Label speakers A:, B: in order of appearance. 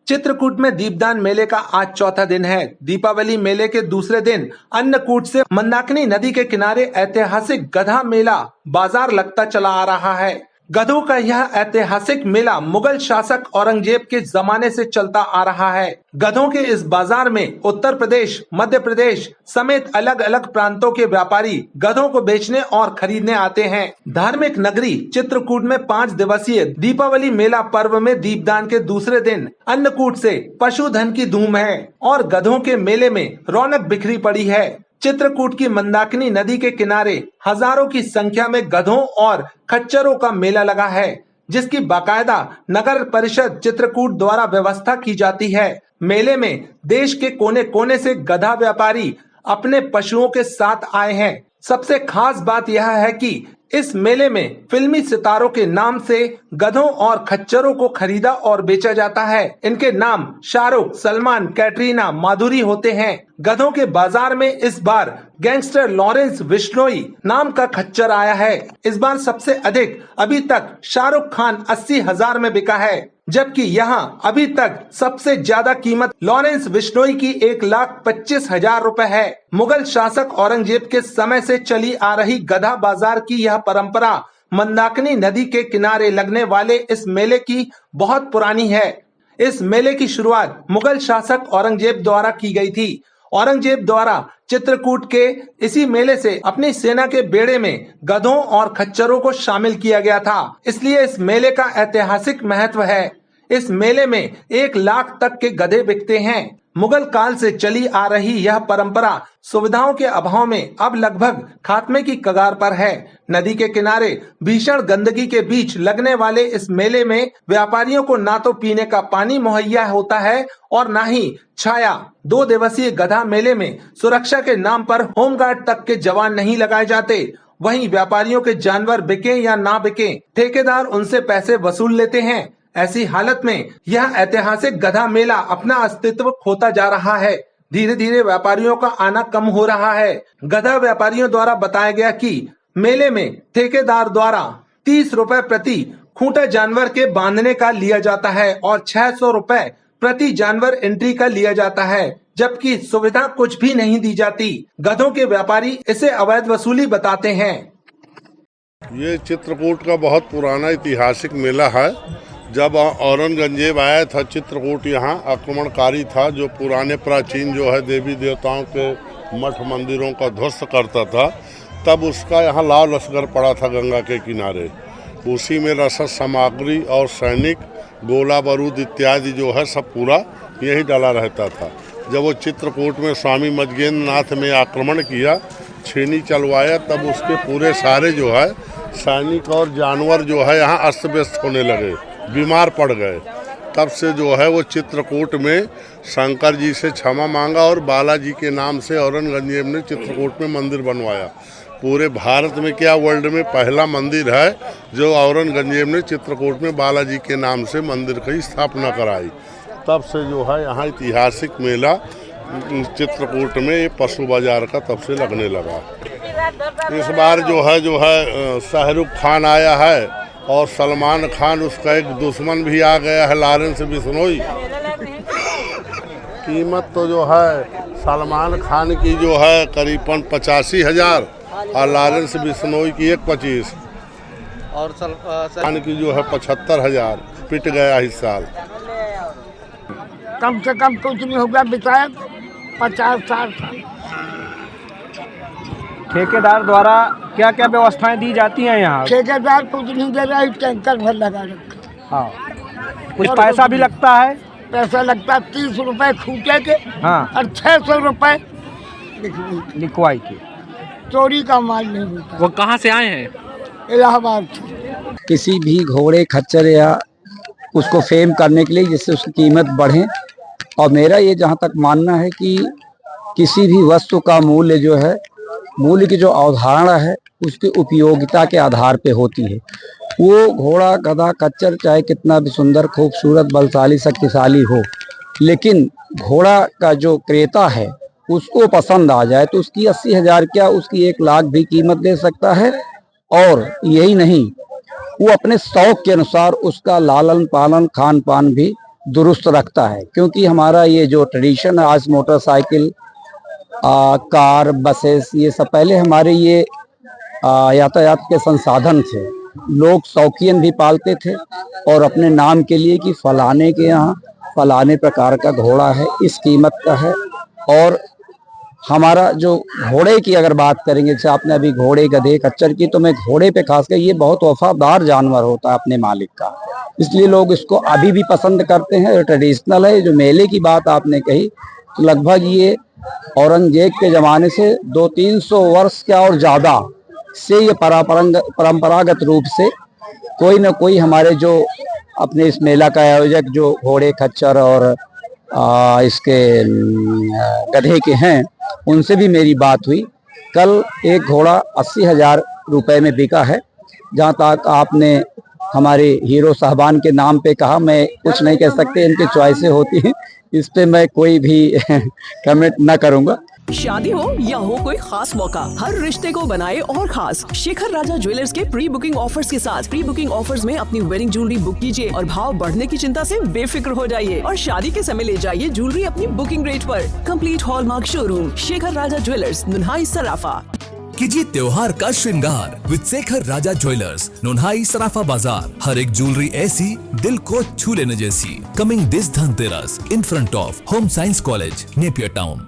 A: चित्रकूट में दीपदान मेले का आज चौथा दिन है। दीपावली मेले के दूसरे दिन अन्नकूट से मंदाकिनी नदी के किनारे ऐतिहासिक गधा मेला बाजार लगता चला आ रहा है। गधों का यह ऐतिहासिक मेला मुगल शासक औरंगजेब के जमाने से चलता आ रहा है। गधों के इस बाजार में उत्तर प्रदेश, मध्य प्रदेश समेत अलग अलग प्रांतों के व्यापारी गधों को बेचने और खरीदने आते हैं। धार्मिक नगरी चित्रकूट में 5 दिवसीय दीपावली मेला पर्व में दीपदान के दूसरे दिन अन्नकूट से पशुधन की धूम है और गधों के मेले में रौनक बिखरी पड़ी है। चित्रकूट की मंदाकिनी नदी के किनारे हजारों की संख्या में गधों और खच्चरों का मेला लगा है, जिसकी बाकायदा नगर परिषद चित्रकूट द्वारा व्यवस्था की जाती है। मेले में देश के कोने कोने से गधा व्यापारी अपने पशुओं के साथ आए हैं। सबसे खास बात यह है कि इस मेले में फिल्मी सितारों के नाम से गधों और खच्चरों को खरीदा और बेचा जाता है। इनके नाम शाहरुख, सलमान, कैटरीना, माधुरी होते हैं। गधों के बाजार में इस बार गैंगस्टर लॉरेंस बिश्नोई नाम का खच्चर आया है। इस बार सबसे अधिक अभी तक शाहरुख खान 80,000 में बिका है, जबकि यहाँ अभी तक सबसे ज्यादा कीमत लॉरेंस बिश्नोई की 1,25,000 रुपए है। मुगल शासक औरंगजेब के समय से चली आ रही गधा बाजार की यह परंपरा मंदाकिनी नदी के किनारे लगने वाले इस मेले की बहुत पुरानी है। इस मेले की शुरुआत मुगल शासक औरंगजेब द्वारा की गई थी। औरंगजेब द्वारा चित्रकूट के इसी मेले से अपनी सेना के बेड़े में गधों और खच्चरों को शामिल किया गया था, इसलिए इस मेले का ऐतिहासिक महत्व है। इस मेले में 1 लाख तक के गधे बिकते हैं। मुगल काल से चली आ रही यह परंपरा सुविधाओं के अभाव में अब लगभग खात्मे की कगार पर है। नदी के किनारे भीषण गंदगी के बीच लगने वाले इस मेले में व्यापारियों को ना तो पीने का पानी मुहैया होता है और ना ही छाया। 2 दिवसीय गधा मेले में सुरक्षा के नाम पर होमगार्ड तक के जवान नहीं लगाए जाते। वहीं व्यापारियों के जानवर बिके या ना बिके, ठेकेदार उनसे पैसे वसूल लेते हैं। ऐसी हालत में यह ऐतिहासिक गधा मेला अपना अस्तित्व खोता जा रहा है। धीरे धीरे व्यापारियों का आना कम हो रहा है। गधा व्यापारियों द्वारा बताया गया कि मेले में ठेकेदार द्वारा 30 रुपए प्रति खूंटा जानवर के बांधने का लिया जाता है और 600 रुपए प्रति जानवर एंट्री का लिया जाता है, जबकि सुविधा कुछ भी नहीं दी जाती। गधों के व्यापारी इसे अवैध वसूली बताते हैं।
B: ये चित्रकूट का बहुत पुराना ऐतिहासिक मेला है। जब औरंगजेब आया था चित्रकूट, यहाँ आक्रमणकारी था जो पुराने प्राचीन जो है देवी देवताओं के मठ मंदिरों का ध्वस्त करता था, तब उसका यहाँ लाल लश्कर पड़ा था गंगा के किनारे। उसी में रसद सामग्री और सैनिक, गोला बारूद इत्यादि जो है सब पूरा यही डाला रहता था। जब वो चित्रकूट में स्वामी मजगेंद्र नाथ में आक्रमण किया, छेनी चलवाया, तब उसके पूरे सारे जो है सैनिक और जानवर जो है यहाँ अस्त व्यस्त होने लगे, बीमार पड़ गए। तब से जो है वो चित्रकूट में शंकर जी से क्षमा मांगा और बालाजी के नाम से औरंगजेब ने चित्रकूट में मंदिर बनवाया। पूरे भारत में क्या वर्ल्ड में पहला मंदिर है जो औरंगजेब ने चित्रकूट में बालाजी के नाम से मंदिर की स्थापना कराई। तब से जो है यहाँ ऐतिहासिक मेला चित्रकूट में पशु बाजार का तब से लगने लगा। इस बार जो है शाहरुख खान आया है और सलमान खान, उसका एक दुश्मन भी आ गया है लॉरेंस बिश्नोई। कीमत तो जो है सलमान खान की जो है करीबन 85,000 और लॉरेंस बिश्नोई की 1,25 और खान की जो है 75,000। पिट गया इस साल।
C: कम से कम कुछ नहीं होगा, बिताया 50-60 साल।
D: ठेकेदार द्वारा क्या क्या व्यवस्थाएं दी जाती हैं यहाँ?
C: ठेकेदार कुछ नहीं दे रहा है, टैंकर भर लगा रखा।
D: हाँ, कुछ पैसा भी लगता है?
C: पैसा लगता है 30 रुपए खूंटे के।
D: हाँ,
C: और 600 रुपए
D: लिखवाई के।
C: चोरी का माल नहीं होता।
D: वो कहाँ से आए हैं?
C: इलाहाबाद से।
E: किसी भी घोड़े, खच्चर या उसको फेम करने के लिए जिससे उसकी कीमत बढ़े। और मेरा ये जहाँ तक मानना है कि किसी भी वस्तु का मूल्य जो है, मूल्य की जो अवधारणा है उसकी उपयोगिता के आधार पे होती है। वो घोड़ा, गधा, खच्चर चाहे कितना भी सुंदर, खूबसूरत, बलशाली, शक्तिशाली हो, लेकिन घोड़ा का जो क्रेता है उसको पसंद आ जाए तो उसकी 80,000 क्या, उसकी 1 लाख भी कीमत दे सकता है। और यही नहीं, वो अपने शौक के अनुसार उसका लालन पालन, खान पान भी दुरुस्त रखता है, क्योंकि हमारा ये जो ट्रेडिशन है, आज मोटरसाइकिल, कार, बसेस, ये सब पहले हमारे ये यातायात के संसाधन थे। लोग शौकीन भी पालते थे और अपने नाम के लिए कि फलाने के यहाँ फलाने प्रकार का घोड़ा है, इस कीमत का है। और हमारा जो घोड़े की अगर बात करेंगे, जैसे आपने अभी घोड़े, गधे, खच्चर की, तो मैं घोड़े पे खासकर, ये बहुत वफादार जानवर होता है अपने मालिक का, इसलिए लोग इसको अभी भी पसंद करते हैं। ट्रेडिशनल है। जो मेले की बात आपने कही, तो लगभग ये औरंगजेब के ज़माने से 200-300 वर्ष क्या और ज़्यादा से ये परंपरागत रूप से कोई न कोई हमारे जो अपने इस मेला का आयोजक जो घोड़े, खच्चर और इसके गधे के हैं, उनसे भी मेरी बात हुई। कल एक घोड़ा 80,000 रुपए में बिका है। जहाँ तक आपने हमारे हीरो साहबान के नाम पे कहा, मैं कुछ नहीं कह सकते, इनकी चॉइसें होती हैं, इस पे मैं कोई भी कमेंट ना करूँगा।
F: शादी हो या हो कोई खास मौका, हर रिश्ते को बनाए और खास। शेखर राजा ज्वेलर्स के प्री बुकिंग ऑफर्स के साथ, प्री बुकिंग ऑफर्स में अपनी वेडिंग ज्वेलरी बुक कीजिए और भाव बढ़ने की चिंता से बेफिक्र हो जाइए और शादी के समय ले जाइए ज्वेलरी अपनी बुकिंग रेट पर। कंप्लीट हॉलमार्क शोरूम, शेखर राजा ज्वेलर्स, नुन्हाई सराफा।
G: कीजिए त्योहार का श्रृंगार विद शेखर राजा ज्वेलर्स, नुन्हाई सराफा बाजार। हर एक ज्वेलरी ऐसी दिल को छू लेने जैसी। Coming this Dhanteras in front of home science college, Napier town.